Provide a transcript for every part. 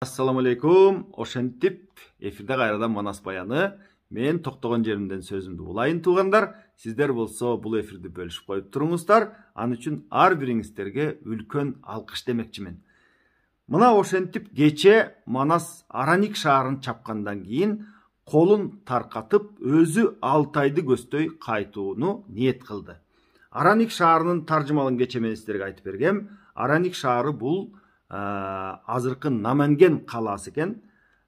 Assalamu alaikum. Ошентип эфирде кайрадан Манас баяны. Мен токтогон жеримден сөзүмдү улайын туугандар. Сиздер болсо бул эфирди бөлүшүп коюп туруңуздар. Ан үчүн ар бириңиздерге үлкөн алкыш демекчимин. Мына ошентип кече Манас Араник шаарын чапкандан кийин колун таркатып өзү Алтайды көздөй кайтууну ниет кылды. Араник шаарынын таржымалын кече мен сиздерге айтып бергем. Араник шаары бул азыркы Наманген калаасы экен.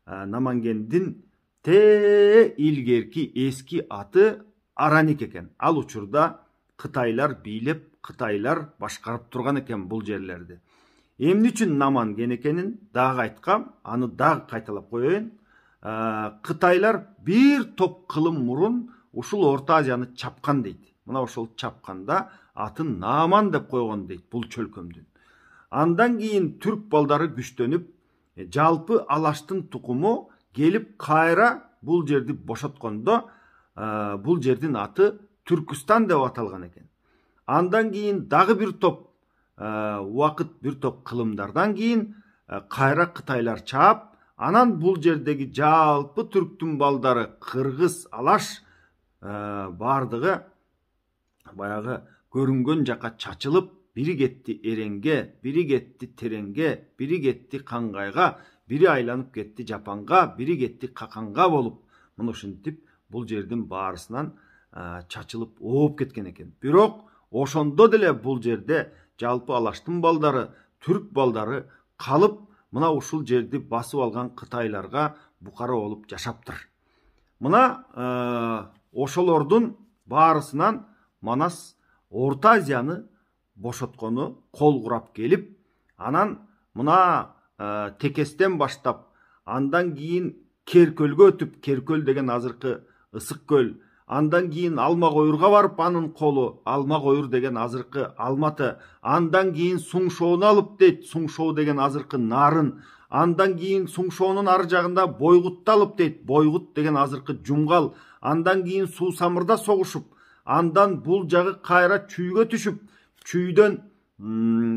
Намангендин илгерки эски аты Араник экен. Ал учурда Кытайлар бийлеп, Кытайлар башкарып турган экен бул жерлерди. Эмне үчүн Наманген экенин дагы айткам, аны дагы кайталап коеюн. Кытайлар бир топ кылым мурун ушул Орто Азияны чапкан дейт. Мына ошол чапканда атын Нааман деп койгон дейт бул чөлкөмдүн. Андан кийин түрк балдары күчтөнүп, жалпы Алаштын тукуму келип кайра бул жерди бошоткондо, бул жердин аты Түркүстан деп аталган экен. Андан кийин дагы бир топ убакыт, бир топ кылымдардан кийин кайра Кытайлар чаап, анан бул жердеги жалпы түрктүн балдары, кыргыз, алаш бардыгы баягы көрүнгөн жака чачылып, бири кетти Эренге, бири кетти Теренге, бири кетти Кангайга, бири айланып кетти Жапанга, бири кетти Каканга болуп, мына ушинтип бул жердин баарысынан чачылып ооп кеткен экен. Бирок ошондо деле бул жерде жалпы Алаштын балдары, түрк балдары калып, мына ушул жерди басып алган Кытайларга букара болуп жашаптыр. Мына ошолордун баарысынан Манас Орто Азияны бошоткону кол курап келип, анан мына Текестен баштап, андан кийин Керкөлгө өтүп, Керкөл деген азыркы Ысык көл, андан кийин Алма Коюрга барып, анын колу Алма Коюр деген азыркы Алматы, андан кийин Суңшоону алып дейт, Суңшоо деген азыркы Нарын, андан кийин Суңшоонун ары жагында Бойгутты алып дейт, Бойгут деген азыркы Жумгал, андан кийин Суу Самырда согушуп, андан бул жагы кайра Чүйгө түшүп, Чүйдөн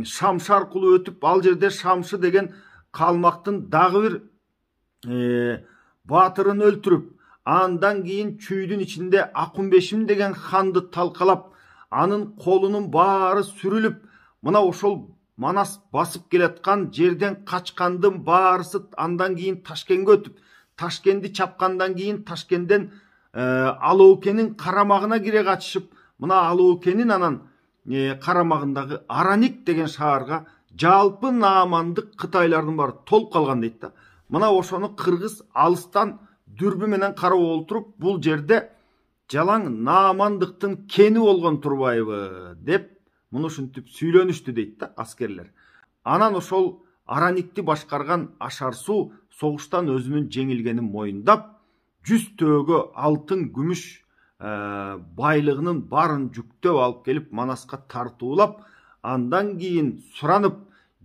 Шамшы аркылуу өтүп, ал жерде Шамшы деген калмактын дагы бир баатырын өлтүрүп, андан кийин Чүйдүн ичинде Акунбешим деген ханды талкалап, анын колунун баары сүрүлүп, мына ошол Манас басып келаткан жерден качкандын баарысы андан кийин Ташкенге өтүп, Ташкенди чапкандан кийин Ташкенден Алоокенин карамагына кире катышып, мына Алоокенин анан карамагындагы Араник деген шаарга жалпы Наамандык Кытайлардын баары толуп калган дейт да. Мына ошону кыргыз алыстан дүрбү менен карап олтуруп, бул жерде жалаң Наамандыктын кени болгон турбайбы деп муну ушинтип сүйлөнүштү дейт да аскерлер. Анан ошол Араникти башкарган Ашарсуу согуштан өзүнүн жеңилгенин моюндап, 100 төөгө алтын, күмүш байлыгынын барын жүктөп алып келип Манаска тартуулап, андан кийин суранып,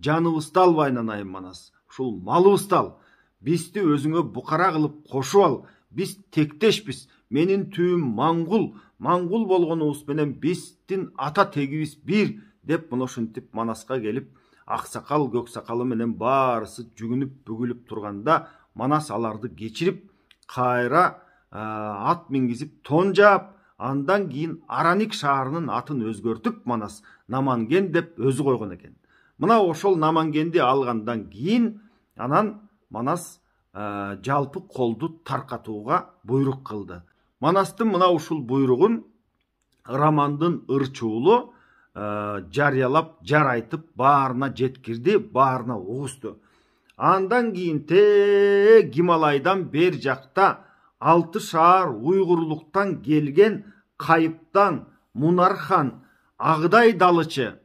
жаныбызды албайын айым Манас, ушул малыбызды ал, бизди өзүңө букара кылып кошуп ал, биз тектешпиз, менин түбүм маңгул болгонубуз менен биздин ата тегибиз бир деп мына ушинтип Манаска келип, аксакал, көксакалы менен баарысы жүгүнүп бүгүлүп турганда, Манас аларды кечирип, кайра ат мингизип тон жаап, андан кийин Араник шаарынын атын өзгөртүп, Манас Наманген деп өзү койгон экен. Мына ошол Намангенди алгандан кийин анан Манас жалпы колду таркатууга буйрук кылды. Манастын мына ушул буйругун Рамандын ырчуулу жарыялап, жар айтып, баарына жеткирди, баарына угусту. Андан кийин Гималайдан бер жакта 6 шаар уйгурлуктан келген Кайыптан, Мунархан, Агдай Далычы,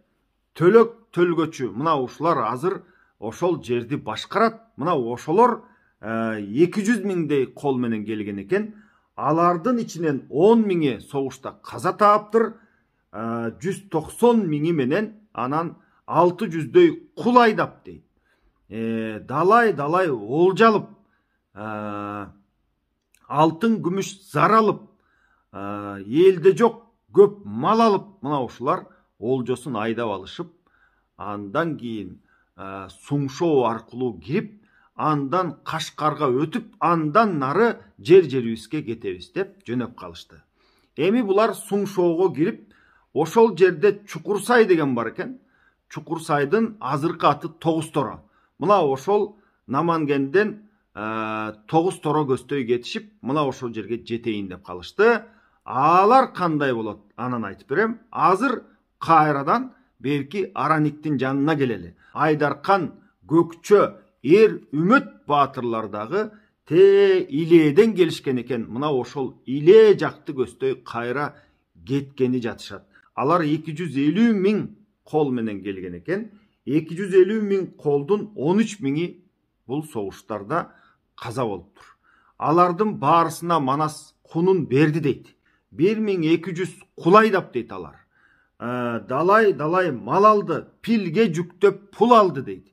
Төлөк Төлгөчү, мына ушулар азыр ошол жерди башкарат. Мына ошолор 200 миңдей кол менен келген экен. Алардын ичинен 10 миңи согушта каза тааптыр, 190 миңи менен анан 600дөй кул айдап дейт. Далай олжалып, алтын, күмүш зар алып, элде жок көп мал алып, мына ушулар олжосун айдап алышып, андан кийин Суңшоо аркылуу кирип, andan Кашкарга өтүп, андан нары жерибизге кетебиз деп жөнөп калышты. Эми булар Суңшоого кирип, ошол жерде Чукурсай деген бар экен. Чукурсайдын азыркы аты Тогуз-Торо. Мына ошол Намангенден Тогуз-Торо көздөй кетишип, мына ошол жерге жетейин деп калышты. Алар кандай болот? Анан айтып берем. Азыр Кайрадан берки Араниктин жанына келели. Айдаркан, Көкчө, Эр, Үмөт баатырлардагы те Иледен келишкен экен. Мына ошол Иле жакты көздөй Кайра кеткени жатышат. Алар 250 миң кол менен келген экен. 250 миң колдун 13 миңи бул согуштарда каза болуптур. Алардын баарысына Манас кунун берди дейт. 1200 кул айдап дейт алар. Далай мал алды, пилге жүктөп пул алды дейт.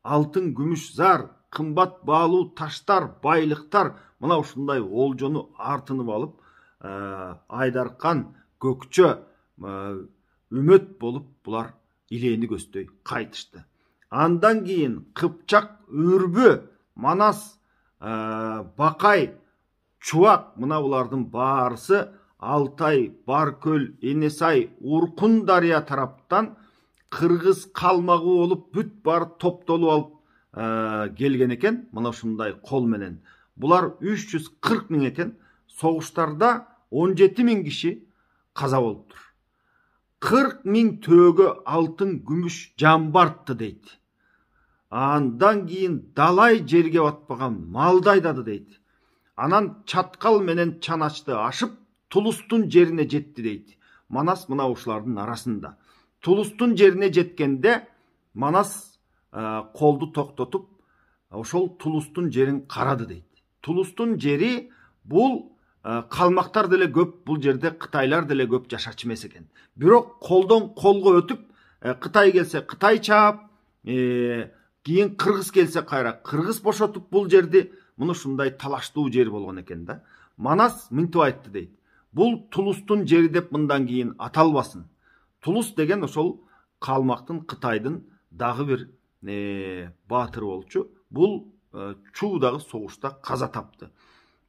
Алтын, күмүш, зар, кымбат баалуу таштар, байлыктар, мына ушундай олжону артынып алып, Айдаркан, Көкчө, Үмөт болуп булар Илени көздөй кайтышты. Андан кийин Кыпчак, Үрбү, Манас, Бакай, Чубак, мына булардын баарысы Алтай, Баркөл, Энесай, Уркун дарыя тараптан кыргыз калмагы болуп бүт бар топтолуп алып келген экен. Мына ушундай кол менен. Булар 340 миң экен. Согуштарда 17 миң киши каза болуптур. 40 миң төөгө алтын, күмүш, жамбартты дейт. Андан кийин далай жерге батпаган малды айдады дейт. Анан чаткал менен чаначты ашып, Тулустун жерине жетти дейт. Манас мына ушулардын арасында. Тулустун жерине жеткенде Манас колду токтотуп, ошол Тулустун жерин карады дейт. Тулустун жери бул калмактар деле көп, бул жерде кытайлар деле көп жашачу эмес экен. Бирок колдон колго өтүп, Кытай келсе Кытай чаап, кийин кыргыз келсе кайра кыргыз бошотуп бул жерди мына ушундай талаштуу жер болгон экен да. Манас мынтип айтты дейт. Бул Тулустун жери деп мындан кийин аталбасын. Тулус деген ошол калмактын Кытайдын дагы бир баатыры болчу. Бул Чуудагы согушта каза тапты.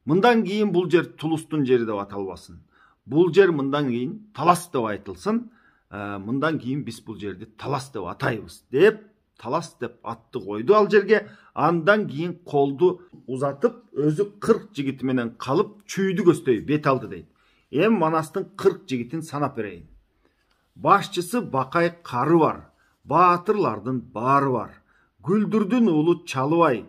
Мындан кийин бул жер Тулустун жери деп аталбасын. Бул жер мындан кийин Талас деп айтылсын. Мындан кийин биз бул жерди Талас деп атайбыз деп, Талас деп атты койду ал жерге. Андан кийин колду узатып, өзү 40 жигити менен калып, чүйдү көздөй бет алды дейт. Эми Манастын 40 жигитин санап берейин. Башчысы Бакай Кары бар, баатырлардын баары бар. Гүлдүрдүн уулу Чалыбай,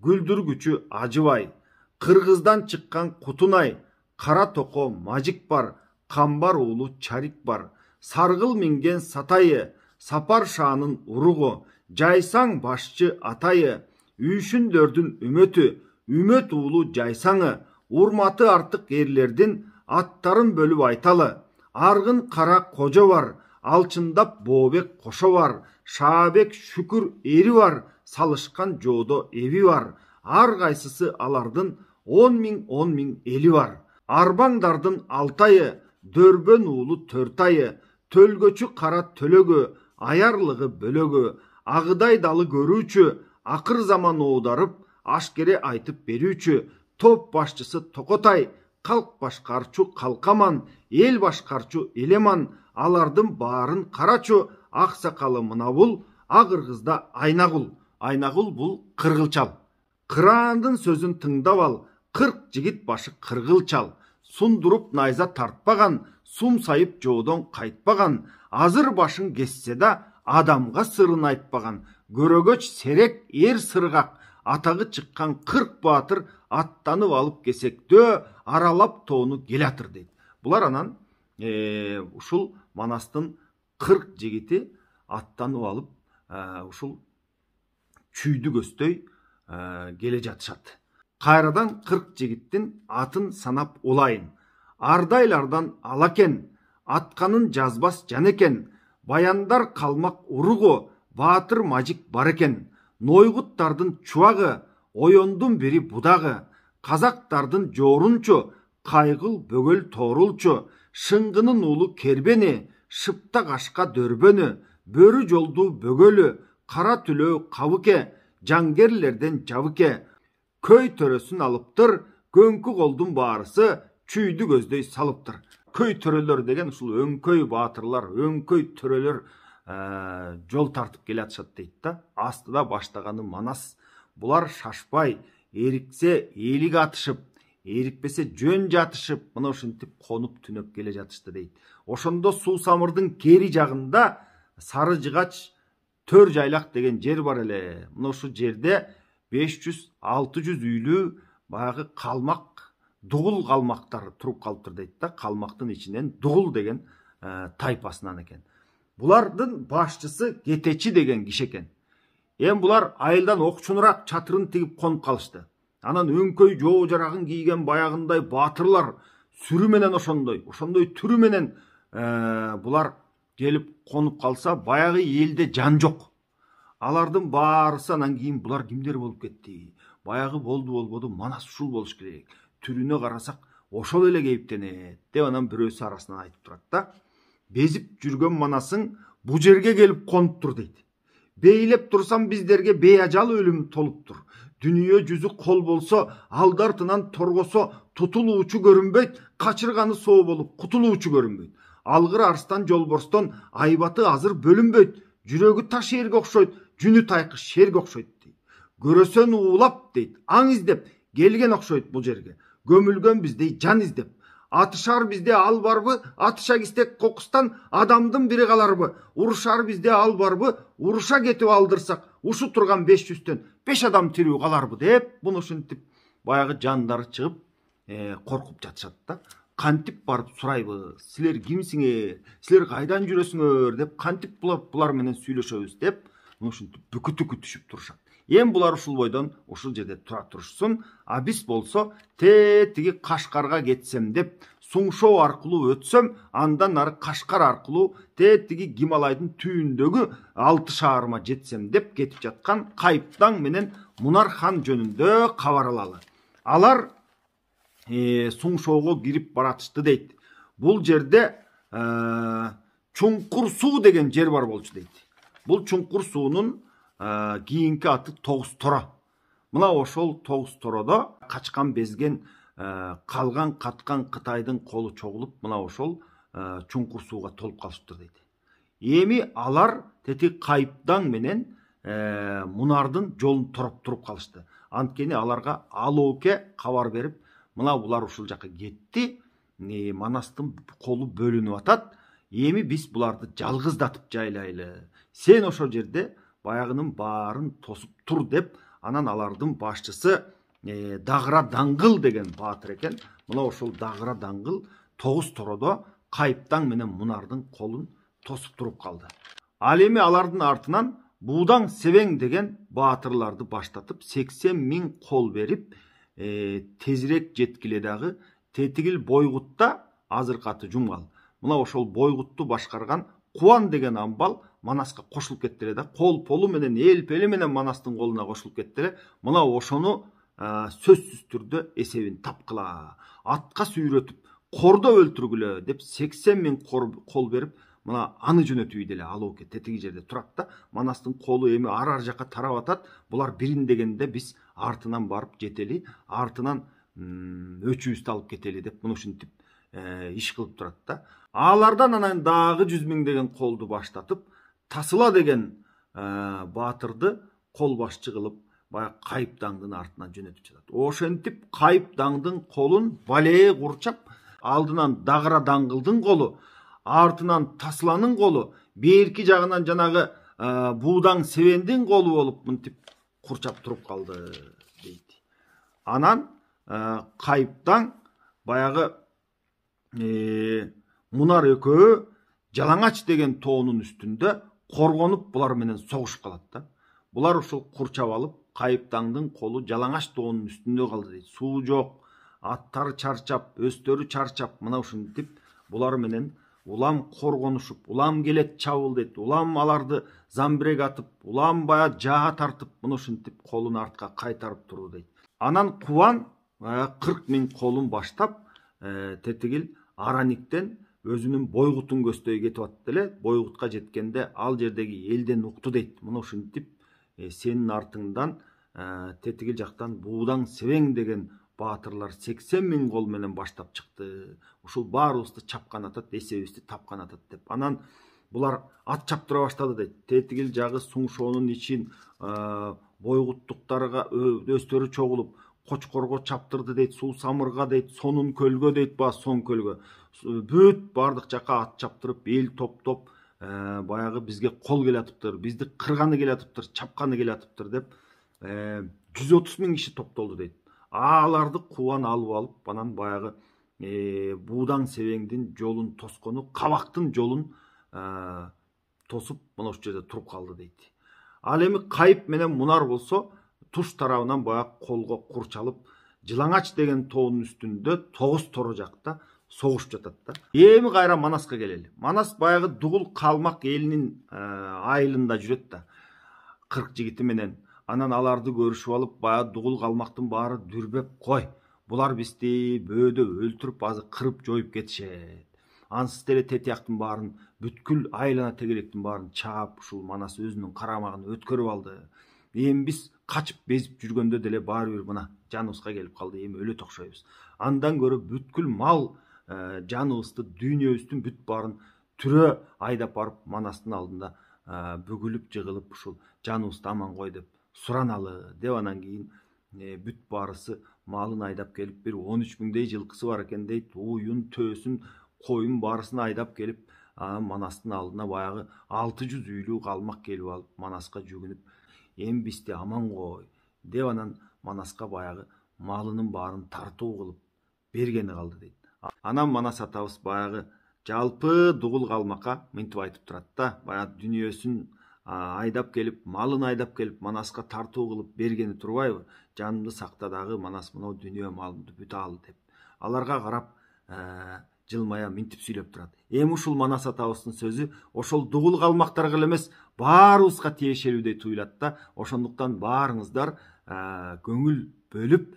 Гүлдүргүчү Ажыбай, Кыргыздан чыккан Кутунай, Кара Токо Мажик бар, Камбар уулу Чарик бар. Саргыл минген Сатайы, Сапар Шаанын уругу, Жайсаң башчы Атайы, Үйшүндөрдүн Үмөтү, Үмөт уулу Жайсаңы, урматы артык эрлердин аттарын бөлүп айталы. Аргын Кара Кожо бар, Алчындап Бообек Кошо бар, Шаабек Шүкүр эри бар, Салышкан Жоодо эби бар. Ар кайсысы алардын 10 миң эли бар. Арбаңдардын Алтайы, Дөрбөн уулу Төртайы, Төлгөчү Кара Төлөгө, Аярлыгы Бөлөгө, Агыдай далы көрүүчү, акыр заман оодарып, ашкере айтып берүүчү, топ башчысы Токотай, калк башкарчу Калкаман, эл башкарчу Элеман, алардын баарын карачу, аксакалы мына бул, Агыргызда Айнагул. Айнагул бул кыргылчал. Кыраандын сөзүн тыңдап ал, 40 жигит башы кыргылчал. Сундуруп найза тартпаган, сум сайып жоодон кайтпаган, азыр башын кессе да адамга сырын айтпаган, көрөгөч серек эр сыргак, атагы чыккан 40 баатыр аттанып алып кесектөө аралап тоону келатыр дейт. Булар анан ушул Манастын 40 жигити аттанып алып ушул чүйдү көздөй келе жатышат. Кайрадан 40 жигиттин атын санап улайын. Ардайлардан алакен, атканын жазбас жан экен, баяндар калмак уругу, баатыр Мажик бар экен. Нойгуттардын чубагы, оёндун бири будагы, казактардын жоорунчу, кайгыл бөгөл тоорулчу, шыңгынын уулу Кербени, шыпта кашка Дөрбөнү, бөрү жолду бөгөлү, кара түлөө Кабыке, Жангерлерден жабыке. Köy törösün alıptır. Gönkü koldun bağrısı çüydü gözдөй salıptır. Köy töreleri degen uşul öңköy batırlar, öңköy töreler жол тартып келе атышат дейт да. Астыда баштаганы Манас. Булар шашпай, эриксе элик атышып, эрикпесе жөн жатышып, мына ушинтип конуп түнөп келе жатышты дейт. Ошондо Суу Самырдын кери жагында Сары Жыгач Төр Жайлак деген жер бар эле. Мына ушул жерде 500-600 үйлүү баягы калмак, дугул калмактар туруп калыптыр дейт да. Калмактын ичинен дугул деген тайпасынан экен. Булардын башчысы Кетечи деген киши экен. Булар айылдан окчунураак чатырын тигип конуп калышты. Анан өңкөй жоо жарагын кийген баягындай баатырлар сүрү менен ошондой түрү менен булар келип конуп калса, баягы элде жан жок. Алардын баарысы анан кийин булар кимдер болуп кетти? Баягы болбоду, Манас ушул болуш керек. Түрүнө карасак ошол эле кейиптенет деп анан бирөөсү арасынан айтып турат да. Безип жүргөн Манасың бу жерге келип конуптур дейт. Бейлеп турсам биздерге бейажал өлүм толуптур. Дүнүйө жүзү кол болсо, алды артынан торгосо, тутулуучу көрүнбөйт, качырганы соо болуп кутулуучу көрүнбөйт. Алгыр арстан жолборстон айбаты азыр бөлүнбөйт. Жүрөгү таш эрге окшойт, жүнү тайкы шерге окшойт дейт. Көрөсөн уулап дейт, аң издеп келген окшойт бул жерге. Көмүлгөн биздей жан издеп. Атышар бизде ал барбы, атыша кистек кокустан адамдын бири каларбы? Урушар бизде ал барбы, уруша кетип алдырсак, ушу турган 500төн 5 адам тирүү каларбы деп, буну ушинтип баягы жандары чыгып, коркуп жатышат да. Кантип барып сурайбы? Силер кимсиңер? Силер кайдан жүрөсүңөр деп кантип булар менен сүйлөшөбүз деп, ушинтип бүкү-түкү түшүп турушат. Булар ушул бойдон ушул жерде тура турушсун, а биз болсо тиги Кашкарга кетсем деп, Суңшоо аркылуу өтсөм, андан ары Кашкар аркылуу тиги Гималайдын түбүндөгү 6 шаарыма жетсем деп кетип жаткан Кайыптаң менен Мунар хан жөнүндө кабар алалы. Алар Суңшоого кирип баратышты дейт. Бул жерде Чуңкур суу деген жер бар болчу дейт. Бул Чуңкур суунун кийинки аты Тогуз Тора. Мына ошол Тогуз Тородо качкан безген калган каткан Кытайдын колу чогулуп, мына ошол Чуңкур сууга толуп калышыптыр дейт. Алар тети Кайыптаң менен Мунардын жолун тороп туруп калышты. Анткени аларга Алооке кабар берип, мына булар ушул жака кетти, Манастын колу бөлүнүп атат. Биз буларды жалгыздатып жайлайлы. Сен ошол жерде баягынын баарын тосуп тур деп, анан алардын башчысы Дагыра Даңгыл деген баатыр экен. Мына ошол Дагыра Даңгыл Тогуз Тородо Кайыптаң менен Мунардын колун тосуп туруп калды. Ал эми алардын артынан Буудаң Себең деген баатырларды баштатып 80 000 кол берип, тезирээк жеткиле дагы Тетигил Бойгутта азыркы аты Жумгал. Мына ошол Бойгутту башкарган Кубан деген амбал Манаска кошулуп кетти эле да. Кол полу менен, эл пели менен Манастын колуна кошулуп кетти эле. Мына ошону сөзсүз түрдө эсебин тапкыла, атка сүйрөтүп, кордо өлтүргүлө деп 80 000 кол берип, мына аны жөнөтүп эле Алооке тетиги жерде турат да. Манастын колу эми ар жака тарап атат. Булар бирин дегенде биз артынан барып жетели, артынан өчүбүздү алып кетели деп муну ушинтип иш кылып турат да. Алардан анан дагы 100 000 деген колду баштатып, Тасыла деген баатырды кол башчы кылып, баягы Кайыптаңдын артынан жөнөтүп жатат. Ошентип Кайыптаңдын колун балее курчап, алдынан Дагыра Даңгылдын колу, артынан Тасыланын колу, берки жагынан жанагы Буудаң Себендин колу болуп мынтип курчап туруп калды дейт. Анан Кайыптаң баягы Мунар экөө Жалаңач деген тоонун үстүндө коргонуп булар менен согушуп калат да. Булар ушул курчап алып, Кайыптаңдын колу Жалаңач тоонун үстүндө калды дейт. Суу жок, аттары чарчап, өстөрү чарчап, мына ушинтип булар менен улам коргонушуп, улам келет чабыл дейт. Улам аларды замбиреге атып, улам бая жаа тартып, мына ушинтип колун артка кайтарып турду дейт. Анан Кубан 40 000 колун баштап, тетигил Араниктен өзүнүн Бойгутун көздөй кетип атты эле. Бойгутка жеткенде ал жердеги элден укту дейт. Мына ушинтип Senin артыңдан тетигил жактан Буудаң Себең деген баатырлар 80 000 кол менен баштап чыкты. Ушул баарыбызды чапкан атат, эсебибизди тапкан атат деп. Анан булар ат чаптыра баштады дейт. Тетигил жагы Суңшоонун ичин бойгуттуктарга өздөрү чогулуп Кочкорго чаптырды дейт, Суу Самырга дейт, Сонун көлгө дейт, Сон көлгө. Бүт бардык жака ат чаптырып, эл топтоп, баягы бизге кол келатыптыр, бизди кырганы келатыптыр, чапканы келатыптыр деп 130 000 киши топтолду дейт. Аларды кубан алып анан баягы Буудаң Себеңдин жолун тоскону, Кабактын жолун тосуп, мына ушул жерде туруп калды дейт. Ал эми Кайып менен Мунар болсо, туш тарабынан баягы колго курчалып, Жылаңач деген тоонун үстүндө 9 торо жакта согушуп жатат да. Эми кайра Манаска келели. Манас баягы Дугул Калмак элинин айылында жүрөт да. 40 жигити менен. Анан аларды көрүшүп алып, баягы Дугул Калмактын баары дүрбөп, кой, булар бизди бөөдө өлтүрүп, азыр кырып жоюп кетишет. Ансыз деле Тетияктын баарын, бүткүл айлана тегелектин баарын чаап, ушул Манас өзүнүн карамагын өткөрүп алды. Эми биз качып безип жүргөндө деле баары бир мына жаныбызга келип калды, эми өлөт окшойбуз. Андан көрө бүткүл мал жаныбызды, дүйнөбүздүн бүт баарын түрө айдап барып Манастын алдында бүгүлүп жыгылып, ушул жаныбызды аман кой деп сураналы деп, анан кийин бүт баарысы малын айдап келип, бир 13 000 жылкысы бар экен дейт, уюн, төсүн, коюн баарысын айдап келип, Манастын алдына баягы 600 үйлүү калмак келип алып, Манаска жүгүнүп, эми бизди аман кой деп, анан Манаска баягы малынын баарын тартуу кылып бергени калды дейт. Анан Манас атабыз баягы жалпы Дугул Калмакка мынтип айтып турат да, баягы дүнүйөсүн айдап келип, малын айдап келип, Манаска тартуу кылып бергени турбайбы? Жанымды сакта дагы, Манас мына дүнүйө малымды бүт ал деп. Аларга карап жылмая мынтип сүйлөп турат. Эми ушул Манас атабыздын сөзү ошол Дугул Калмактарга эле эмес, баарыбызга тиешелүү деп туйлат да. Ошондуктан баарыңыздар көңүл бөлүп,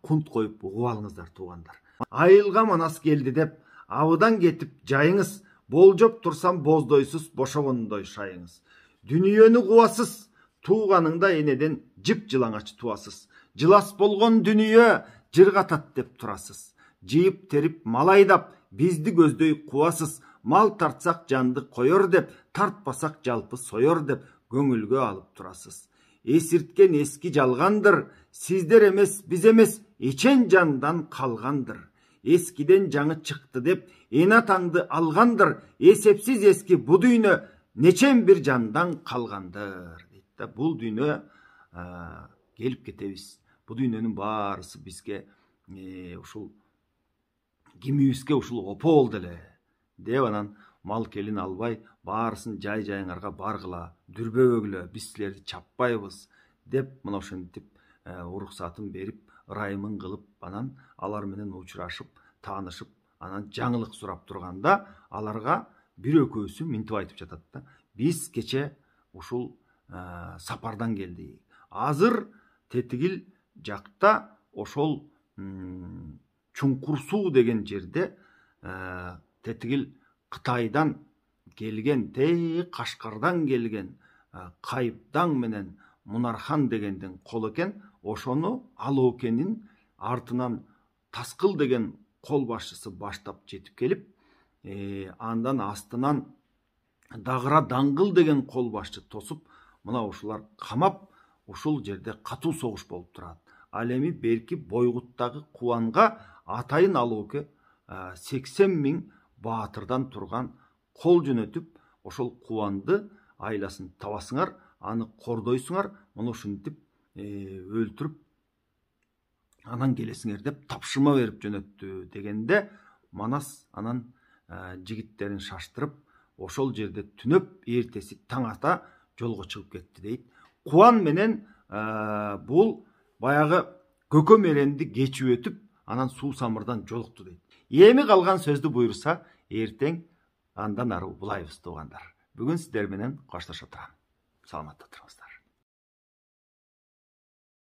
кунт коюп угуп алыңыздар туугандар. Айылга Манас келди деп, абыдан кетип жайыңыз, болжоп турсам боздойсуз, бошогондой шайыңыз. Дүнүйөнү кубасыз, тууганыңда энеден жып жылаңач туасыз. Жылас болгон дүнүйө жыргатат деп турасыз. Жыйып терип мал айдап, бизди көздөй кубасыз. Мал тартсак жанды коёр деп, тартпасак жалпы соёр деп көңүлгө алып турасыз. Эсирткен эски жалгандыр, сиздер эмес, биз эмес, эчен жандан калгандыр. Эскиден жаңы чыкты деп, эн атаңды алгандыр, эсепсиз эски бу дүйнө, нечен бир жандан калгандыр. Бул дүйнө келип кетебиз. Бул дүйнөнүн баарысы бизге ушул кимибизге ушул опо болду эле деп, анан мал келин албай, баарысын жай-жайыңарга баргыла, дүрбөбөгүлө, биз силерди чаппайбыз деп, мына ошентип уруксатын берип, ырайымын кылып, анан алар менен учурашып, таанышып, анан жаңылык сурап турганда, аларга бир экөөсү мынтип айтып жатат да. Биз кече ушул сапардан келдик. Азыр Тетигил жакта ошол Чуңкур суу деген жерде Тетигил Кытайдан келген, Кашкардан келген Кайыптаң менен Мунархан дегендин кол экен. Ошону Алоокенин артынан Таскыл деген кол башчысы баштап жетип келип, андан астынан Дагыра Даңгыл деген кол башчы тосуп, мына ушулар камап, ушул жерде катуу согуш болуп турат. Ал эми берки Бойгуттагы Кубанга атайын Алооке 80 000 баатырдан турган кол жөнөтүп, ошол Кубанды айласын табасыңар, аны кордойсуңар, мына ушинтип өлтүрүп, анан келесиңер деп тапшырма берип жөнөттү дегенде, Манас анан жигиттерин шаштырып, ошол жерде түнөп, эртеси таң ата жолго чыгып кетти дейт. Кубан менен бул баягы Көкөм эренди кечип өтүп, анан Суу Самырдан жолукту дейт. Эми калган сөздү буйрса, эртең андан ары улайбыз туугандар. Бүгүн сиздер менен коштошо турам. Саламатта туруңуздар.